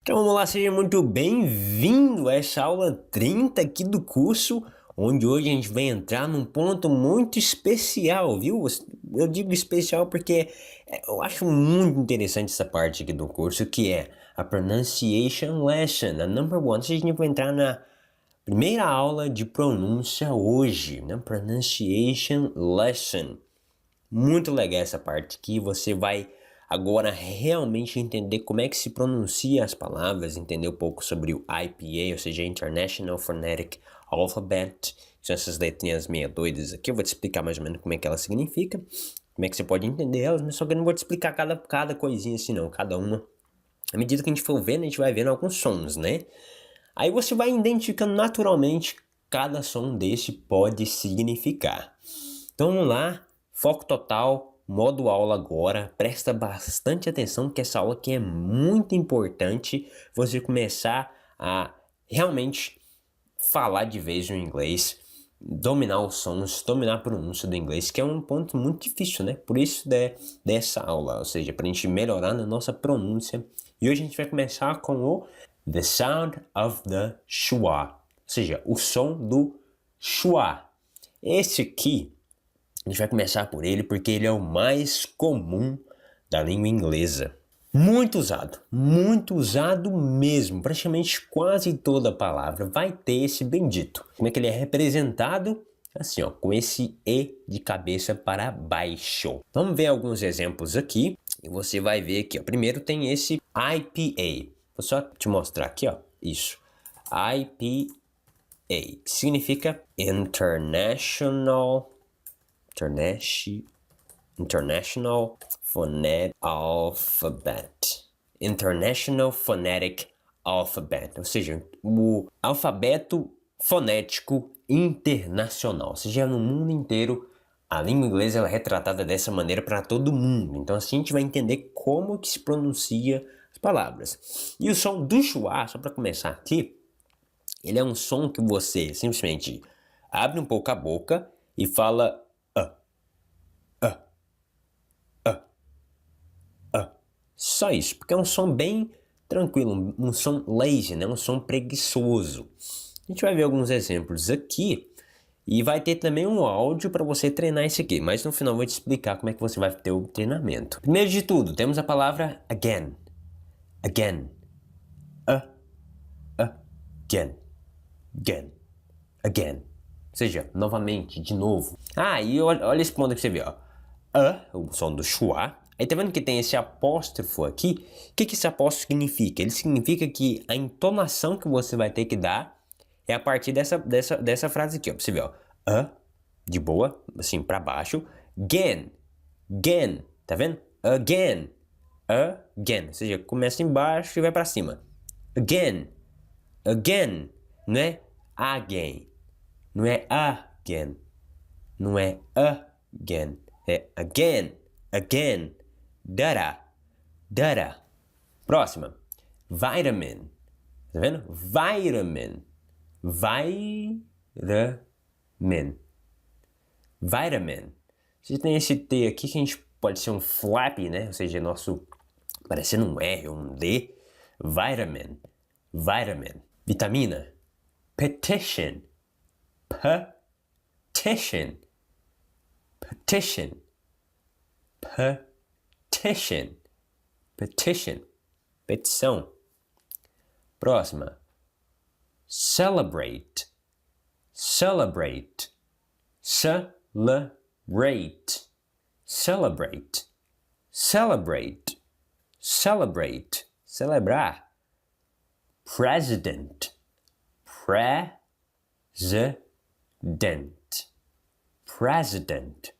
Então vamos lá, seja muito bem-vindo a essa aula 30 aqui do curso, onde hoje a gente vai entrar num ponto muito especial, viu? Eu digo especial porque eu acho muito interessante essa parte aqui do curso, que é a Pronunciation Lesson, a number one. A gente vai entrar na primeira aula de pronúncia hoje, né? Pronunciation Lesson. Muito legal essa parte aqui, você vai agora realmente entender como é que se pronuncia as palavras, entender um pouco sobre o IPA, ou seja, International Phonetic Alphabet. São essas letrinhas meio doidas aqui, eu vou te explicar mais ou menos como é que ela significa, como é que você pode entender elas, mas só que eu não vou te explicar cada coisinha assim não, cada uma. À medida que a gente for vendo, a gente vai vendo alguns sons, né? Aí você vai identificando naturalmente cada som desse pode significar. Então vamos lá, foco total, modo aula agora, presta bastante atenção que essa aula aqui é muito importante você começar a realmente falar de vez o inglês, dominar os sons, dominar a pronúncia do inglês, que é um ponto muito difícil, né? Por isso dessa aula, ou seja, para a gente melhorar na nossa pronúncia. E hoje a gente vai começar com o The Sound of the Schwa, ou seja, o som do Schwa. Esse aqui, a gente vai começar por ele porque ele é o mais comum da língua inglesa. Muito usado mesmo. Praticamente quase toda palavra vai ter esse bendito. Como é que ele é representado? Assim, ó, com esse E de cabeça para baixo. Vamos ver alguns exemplos aqui e você vai ver aqui, ó. Primeiro tem esse IPA. Vou só te mostrar aqui, ó. Isso. IPA, que significa International Phonetic Alphabet. International Phonetic Alphabet, ou seja, o alfabeto fonético internacional, ou seja, no mundo inteiro a língua inglesa ela é retratada dessa maneira para todo mundo. Então assim a gente vai entender como que se pronuncia as palavras. E o som do schwa, só para começar aqui, ele é um som que você simplesmente abre um pouco a boca e fala só isso, porque é um som bem tranquilo, um som lazy, né? Um som preguiçoso. A gente vai ver alguns exemplos aqui e vai ter também um áudio para você treinar isso aqui, mas no final eu vou te explicar como é que você vai ter o treinamento. Primeiro de tudo, temos a palavra again. Again. Again. Again. Again. Ou seja, novamente, de novo. E olha esse ponto que você vê, ó. O som do schwa. Aí tá vendo que tem esse apóstrofo aqui? O que esse apóstrofo significa? Ele significa que a entonação que você vai ter que dar é a partir dessa frase aqui, ó. Pra você ver, ó. De boa, assim, pra baixo. Again. Again. Tá vendo? Again. Again. Ou seja, começa embaixo e vai pra cima. Again. Again. Não é again. Não é again. Não é again. É again. Again. Dada. Dada. Próxima. Vitamin. Tá vendo? Vitamin. Vitamin. Vitamin. Você tem esse T aqui que a gente pode ser um flap, né? Ou seja, nosso parecendo um R, um D. Vitamin. Vitamin. Vitamina. Petition. Petition. Petition. Petition. Petition. Petição. Próxima. Celebrate. Celebrate. Celebrate. Celebrate. Celebrate. Celebrate. Celebrar. President. President. President.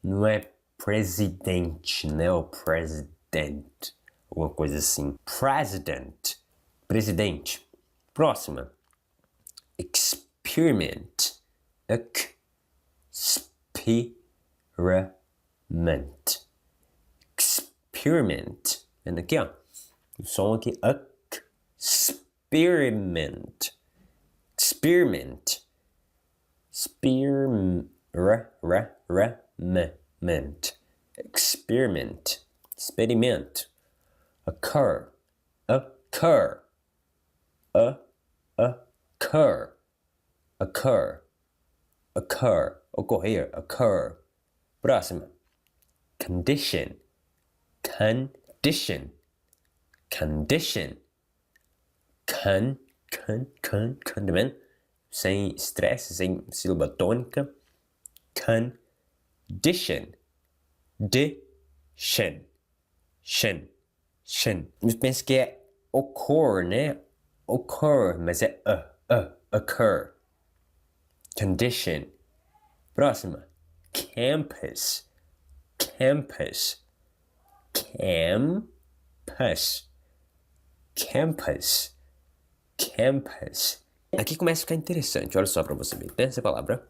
Não é presidente, né? O president. Alguma coisa assim. President. Presidente. Próxima. Experiment. Experiment. Experiment. Vendo aqui, ó. O som aqui. Experiment. Experiment. Experiment. Experiment. Experimento. Occur. Occur. Occur. Occur. Occur. Ocorrer. Occur. Próxima. Condition. Condition. Condition. Tá vendo? Sem estresse, sem sílaba tônica. Condition. Shen. Eu penso que é occur, né? Occur, mas é occur. Condition. Próxima. Campus. Campus. Campus. Campus. Campus. Aqui começa a ficar interessante, olha só pra você ver. Tem essa palavra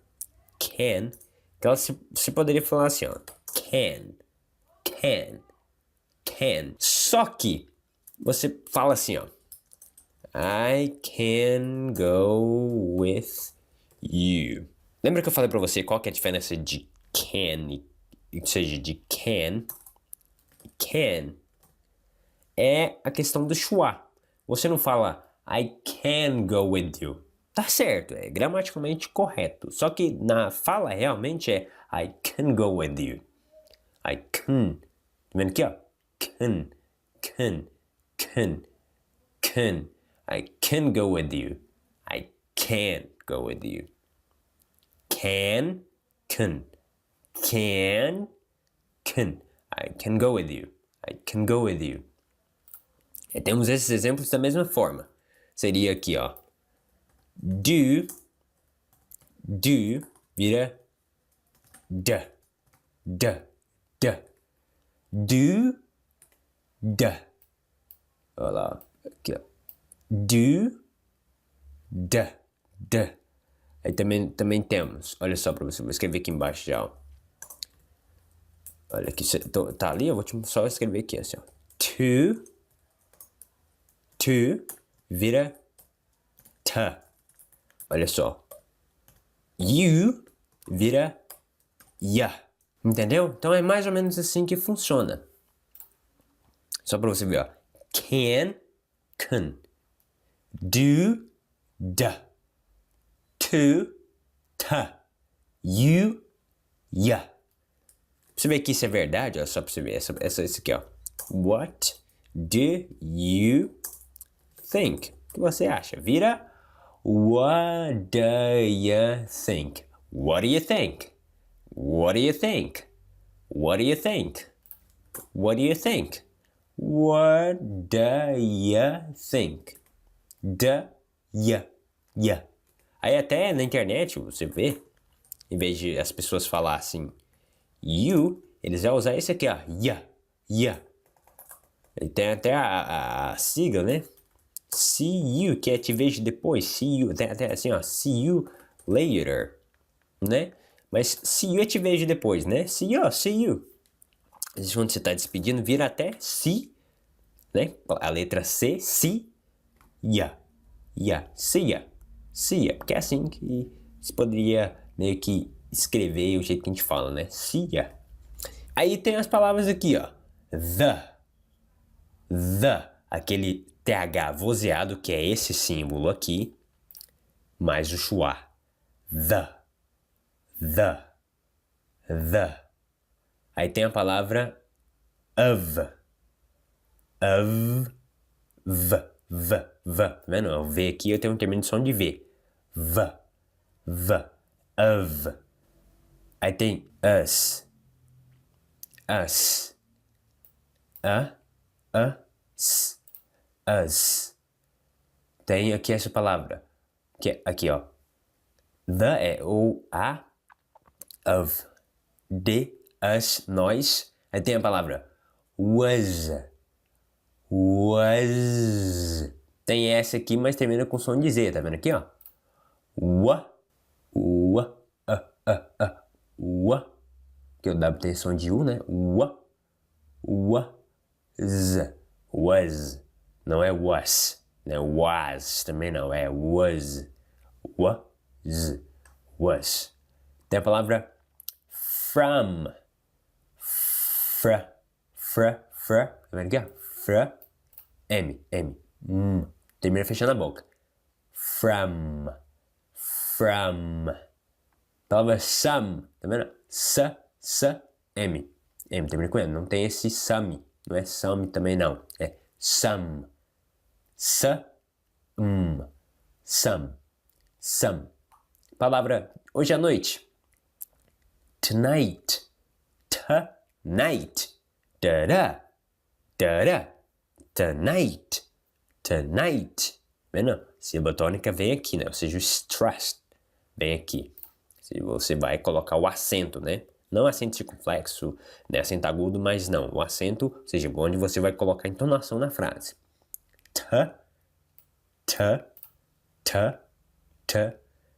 can, que ela se poderia falar assim, ó. Can. Só que você fala assim, ó. I can go with you. Lembra que eu falei pra você qual que é a diferença de can, ou seja, de can? Can é a questão do schwa. Você não fala I can go with you. Tá certo, é gramaticalmente correto. Só que na fala realmente é I can go with you. I can. Tá vendo aqui, ó? Can. I can go with you. I can't go with you. Can. I can go with you. I can go with you. E temos esses exemplos da mesma forma. Seria aqui, ó. Do vira da. Do, da. Olha lá, aqui, ó. Do, da. Aí também temos, olha só pra você, vou escrever aqui embaixo já, ó. Olha aqui, tá ali, eu vou só escrever aqui, assim, ó. To vira ta. Olha só. You vira ya. Entendeu? Então é mais ou menos assim que funciona. Só pra você ver, ó. Can. Do, da. To, ta. You, ya. Pra você ver que isso é verdade, ó. Só pra você ver. Esse aqui, ó. What do you think? O que você acha? Vira what do you think? What do you think? What do you think? What do you think? What do you think? What do you think? Ya. Aí até na internet você vê, em vez de as pessoas falar assim you, eles vão usar esse aqui, ó. Ya. E tem até a sigla, né? See you, que é te vejo depois. See you, tem até assim, ó. See you later, né? Mas see you é te vejo depois, né? See you. Quando você tá despedindo, vira até see, né? A letra C, see, ya. See ya. Porque é assim que se poderia meio que escrever o jeito que a gente fala, né? See ya. Aí tem as palavras aqui, ó. The. Aquele TH vozeado, que é esse símbolo aqui, mais o schwa. The. Aí tem a palavra of. Tá vendo? O V aqui eu tenho um termino de som de V. Of. Aí tem us. Us. Tem aqui essa palavra, que é aqui, ó. The é o a, of, de, us, nós. Aí tem a palavra was. Tem essa aqui, mas termina com som de Z, tá vendo aqui, ó? Que o W tem som de U, né? Was. Não é was, né? Was também não, é was. Tem a palavra from. Tá vendo aqui, ó? M. Termina fechando a boca. From. Palavra some, tá vendo? M. M, termina com M. Não tem esse some. Não é some também não. É some. Some. Palavra hoje à noite. Tonight. Tonight. Tonight. Vendo? Sílaba tônica vem aqui, né? Ou seja, o stressed vem aqui. Você vai colocar o acento, né? Não acento circunflexo, né? Acento agudo, mas não. O acento, ou seja, onde você vai colocar a entonação na frase.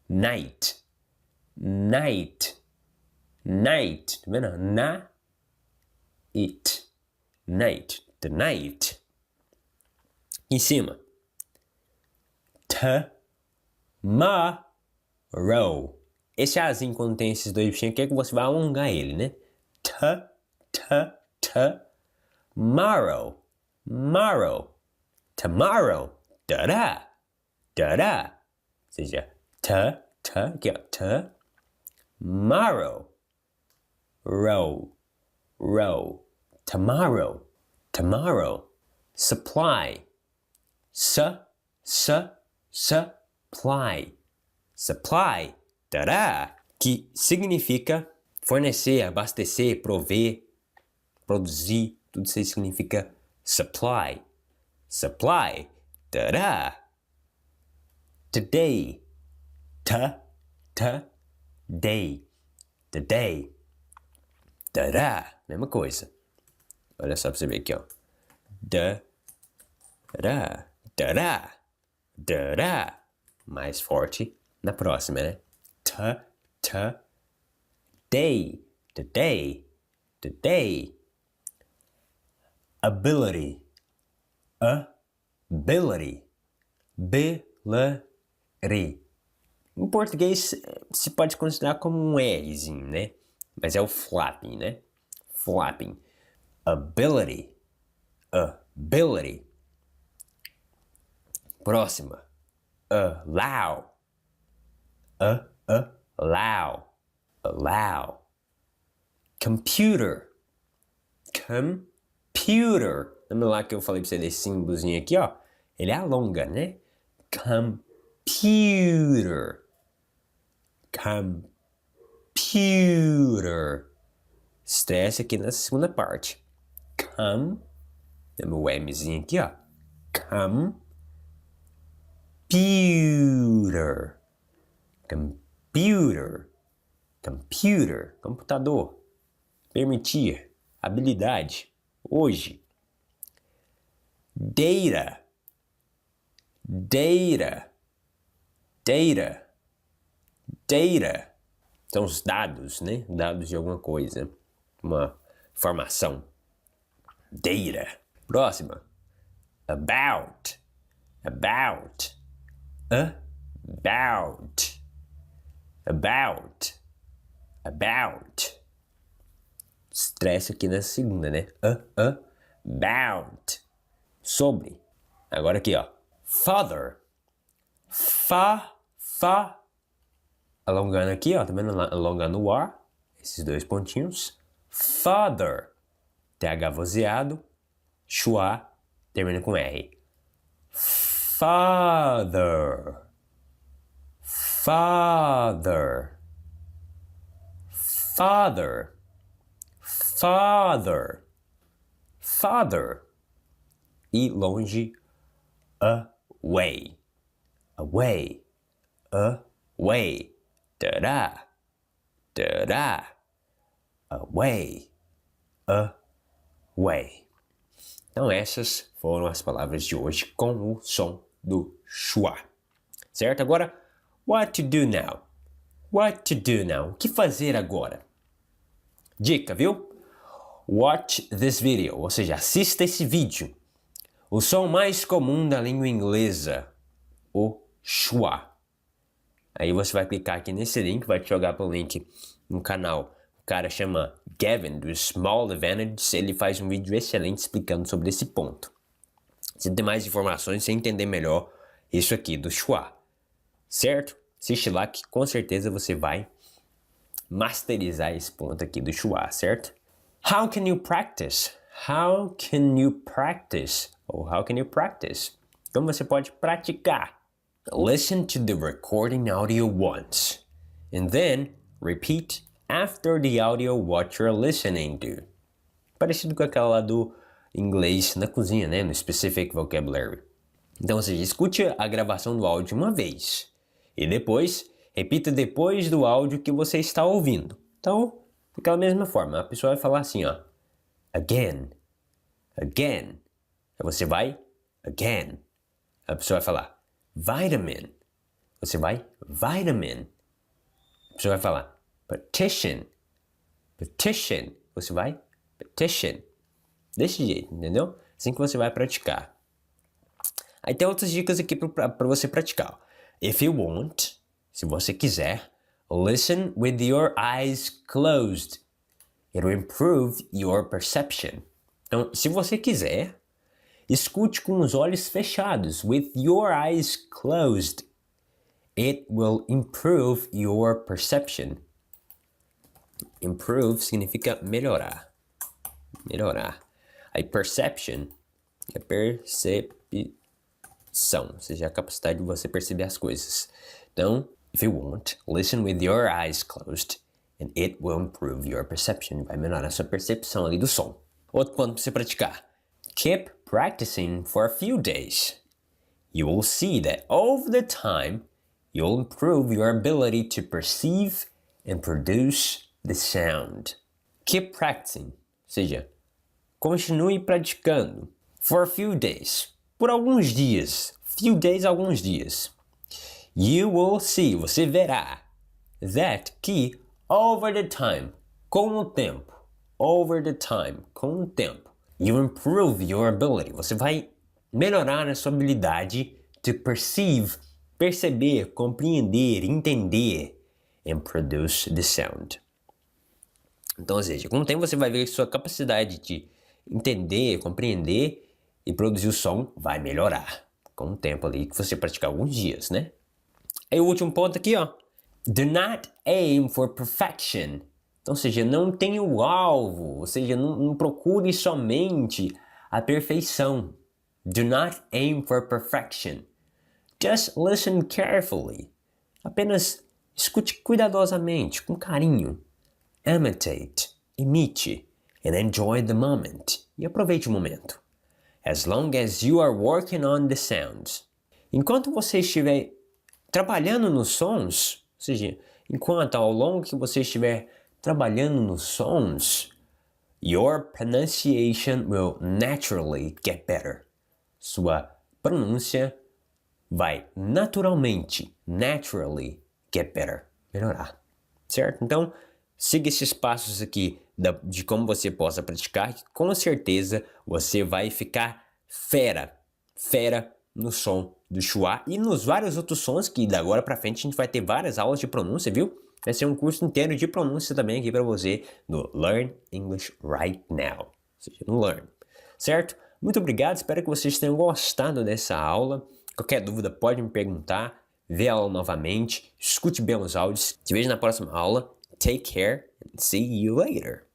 Night. Tá vendo? Night. The night. Em cima. Tomorrow. Esse azinho, quando tem esses dois bichinhos, quer que você vai alongar ele, né? Tomorrow. Ou seja, aqui ó, tomorrow. Tomorrow. Supply. Supply. Que significa fornecer, abastecer, prover, produzir. Tudo isso aí significa supply. Today. Today. Mesma coisa. Olha só pra você ver aqui, ó. Mais forte na próxima, né? Today. Ability. Em português se pode considerar como um Rzinho, né? Mas é o flapping, né? Flapping. Ability. Próxima. Allow. Computer. Lembra lá que eu falei pra você desse símbolozinho aqui, ó? Ele alonga, né? Computer. Estresse aqui nessa segunda parte. Lembra o Mzinho aqui, ó? Computer. Computador. Permitir. Habilidade. Hoje. Data. São os dados, né? Dados de alguma coisa. Uma informação. Data. Próxima. About. Estresse aqui na segunda, né? About. Sobre. Agora aqui, ó. Father. Alongando aqui, ó. Tá vendo? Alongando o ar. Esses dois pontinhos. Father. TH vozeado. Schwa. Termina com R. Father. E longe. Away. Away. Então essas foram as palavras de hoje com o som do schwa. Certo? Agora, what to do now? O que fazer agora? Dica, viu? Watch this video, ou seja, assista esse vídeo. O som mais comum da língua inglesa, o schwa. Aí você vai clicar aqui nesse link, vai te jogar pro link no canal. O cara chama Gavin, do Small Advantage, ele faz um vídeo excelente explicando sobre esse ponto. você ter mais informações, você entender melhor isso aqui do Schwa, certo? Assiste lá que com certeza você vai masterizar esse ponto aqui do Schwa, certo? How can you practice? How can you practice? Ou how can you practice? Como você pode praticar? Listen to the recording audio once, and then repeat after the audio what you're listening to. Parecido com aquela lá do inglês na cozinha, né? No specific vocabulary. Então, ou seja, escute a gravação do áudio uma vez. E depois, repita depois do áudio que você está ouvindo. Então, daquela mesma forma, a pessoa vai falar assim, ó. Again. Again. Aí você vai, again. A pessoa vai falar, vitamin. Você vai, vitamin. A pessoa vai falar, petition. Petition. Você vai, petition. Desse jeito, entendeu? Assim que você vai praticar. Aí tem outras dicas aqui para você praticar. If you want, se você quiser, listen with your eyes closed. It will improve your perception. Então, se você quiser, escute com os olhos fechados. With your eyes closed. It will improve your perception. Improve significa melhorar. Melhorar. Aí perception é percepção, ou seja, a capacidade de você perceber as coisas. Então, if you want, listen with your eyes closed and it will improve your perception. Vai melhorar a sua percepção ali do som. Outro ponto para você praticar. Keep practicing for a few days. You will see that over the time, you'll improve your ability to perceive and produce the sound. Keep practicing, ou seja, continue praticando. For a few days. Por alguns dias. Few days, alguns dias. You will see, você verá. That, que, over the time, com o tempo. Over the time, com o tempo. You improve your ability. Você vai melhorar a sua habilidade to perceive, perceber, compreender, entender. And produce the sound. Então, ou seja, com o tempo você vai ver que sua capacidade de entender, compreender e produzir o som vai melhorar. Com o tempo ali que você praticar alguns dias, né? Aí o último ponto aqui, ó. Do not aim for perfection. Então, ou seja, não tenha o alvo. Ou seja, não procure somente a perfeição. Do not aim for perfection. Just listen carefully. Apenas escute cuidadosamente, com carinho. Imite, and enjoy the moment. E aproveite o momento. As long as you are working on the sounds. Enquanto você estiver trabalhando nos sons, ou seja, enquanto ao longo que você estiver trabalhando nos sons, your pronunciation will naturally get better. Sua pronúncia vai naturalmente, naturally get better, melhorar, certo? Então, siga esses passos aqui de como você possa praticar, que com certeza você vai ficar fera no som do Schwa e nos vários outros sons que da agora pra frente a gente vai ter várias aulas de pronúncia, viu? Vai ser um curso inteiro de pronúncia também aqui pra você no Learn English Right Now, ou seja, no Learn, certo? Muito obrigado, espero que vocês tenham gostado dessa aula. Qualquer dúvida pode me perguntar, vê a aula novamente, escute bem os áudios. Te vejo na próxima aula. Take care and see you later.